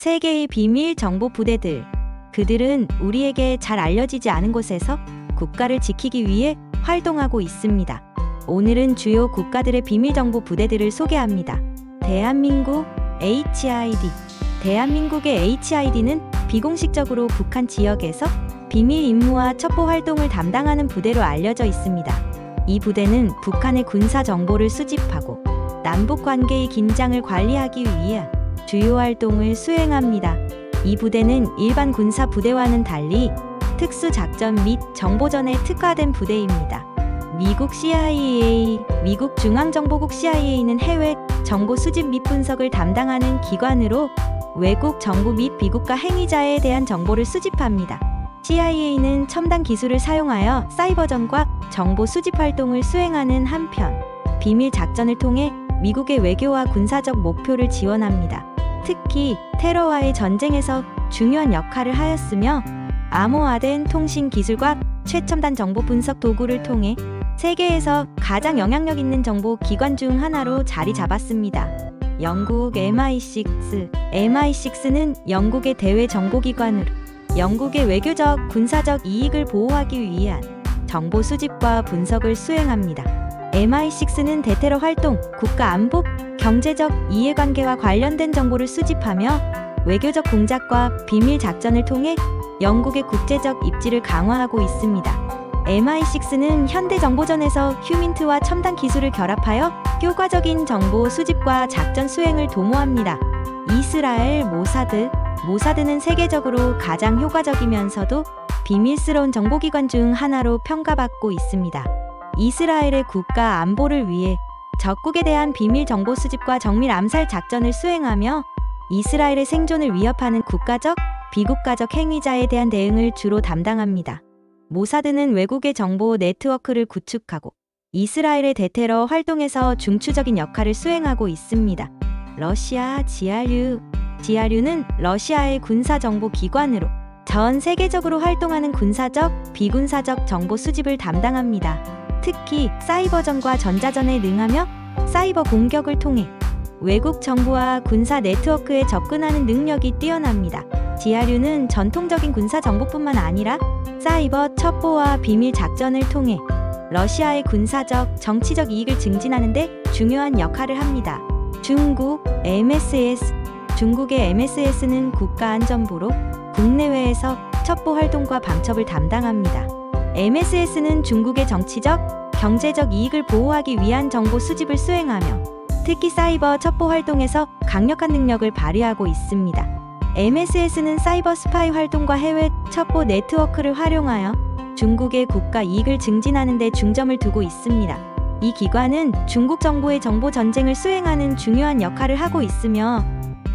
세계의 비밀 정보 부대들. 그들은 우리에게 잘 알려지지 않은 곳에서 국가를 지키기 위해 활동하고 있습니다. 오늘은 주요 국가들의 비밀 정보 부대들을 소개합니다. 대한민국 HID. 대한민국의 HID는 비공식적으로 북한 지역에서 비밀 임무와 첩보 활동을 담당하는 부대로 알려져 있습니다. 이 부대는 북한의 군사 정보를 수집하고 남북 관계의 긴장을 관리하기 위해 주요 활동을 수행합니다. 이 부대는 일반 군사 부대와는 달리 특수작전 및 정보전에 특화된 부대입니다. 미국 CIA, 미국 중앙정보국 CIA는 해외 정보 수집 및 분석을 담당하는 기관으로 외국 정부 및 비국가 행위자에 대한 정보를 수집합니다. CIA는 첨단 기술을 사용하여 사이버전과 정보 수집 활동을 수행하는 한편, 비밀 작전을 통해 미국의 외교와 군사적 목표를 지원합니다. 특히 테러와의 전쟁에서 중요한 역할을 하였으며, 암호화된 통신 기술과 최첨단 정보 분석 도구를 통해 세계에서 가장 영향력 있는 정보 기관 중 하나로 자리 잡았습니다. 영국 MI6. MI6는 영국의 대외 정보기관으로 영국의 외교적, 군사적 이익을 보호하기 위한 정보 수집과 분석을 수행합니다. MI6는 대테러 활동, 국가 안보, 경제적 이해관계와 관련된 정보를 수집하며 외교적 공작과 비밀 작전을 통해 영국의 국제적 입지를 강화하고 있습니다. MI6는 현대 정보전에서 휴민트와 첨단 기술을 결합하여 효과적인 정보 수집과 작전 수행을 도모합니다. 이스라엘 모사드. 모사드는 세계적으로 가장 효과적이면서도 비밀스러운 정보기관 중 하나로 평가받고 있습니다. 이스라엘의 국가 안보를 위해 적국에 대한 비밀 정보 수집과 정밀 암살 작전을 수행하며 이스라엘의 생존을 위협하는 국가적, 비국가적 행위자에 대한 대응을 주로 담당합니다. 모사드는 외국의 정보 네트워크를 구축하고 이스라엘의 대테러 활동에서 중추적인 역할을 수행하고 있습니다. 러시아 GRU. GRU는 러시아의 군사정보기관으로 전 세계적으로 활동하는 군사적, 비군사적 정보 수집을 담당합니다. 특히 사이버전과 전자전에 능하며 사이버 공격을 통해 외국 정부와 군사 네트워크에 접근하는 능력이 뛰어납니다. GRU는 전통적인 군사 정보뿐만 아니라 사이버 첩보와 비밀 작전을 통해 러시아의 군사적, 정치적 이익을 증진하는 데 중요한 역할을 합니다. 중국 MSS. 중국의 MSS는 국가안전부로 국내외에서 첩보 활동과 방첩을 담당합니다. MSS는 중국의 정치적, 경제적 이익을 보호하기 위한 정보 수집을 수행하며 특히 사이버 첩보 활동에서 강력한 능력을 발휘하고 있습니다. MSS는 사이버 스파이 활동과 해외 첩보 네트워크를 활용하여 중국의 국가 이익을 증진하는 데 중점을 두고 있습니다. 이 기관은 중국 정부의 정보 전쟁을 수행하는 중요한 역할을 하고 있으며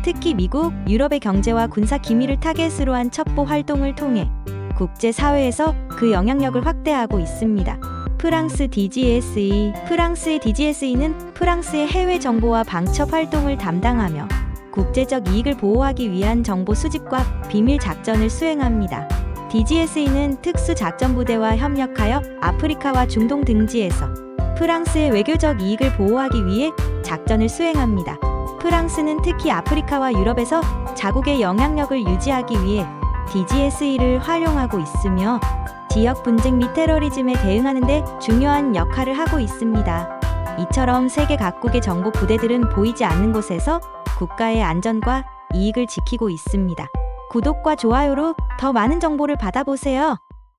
특히 미국, 유럽의 경제와 군사 기밀을 타겟으로 한 첩보 활동을 통해 국제사회에서 그 영향력을 확대하고 있습니다. 프랑스 DGSE. 프랑스의 DGSE는 프랑스의 해외 정보와 방첩 활동을 담당하며 국제적 이익을 보호하기 위한 정보 수집과 비밀 작전을 수행합니다. DGSE는 특수작전부대와 협력하여 아프리카와 중동 등지에서 프랑스의 외교적 이익을 보호하기 위해 작전을 수행합니다. 프랑스는 특히 아프리카와 유럽에서 자국의 영향력을 유지하기 위해 DGSE를 활용하고 있으며 지역 분쟁 및 테러리즘에 대응하는 데 중요한 역할을 하고 있습니다. 이처럼 세계 각국의 정보 부대들은 보이지 않는 곳에서 국가의 안전과 이익을 지키고 있습니다. 구독과 좋아요로 더 많은 정보를 받아보세요.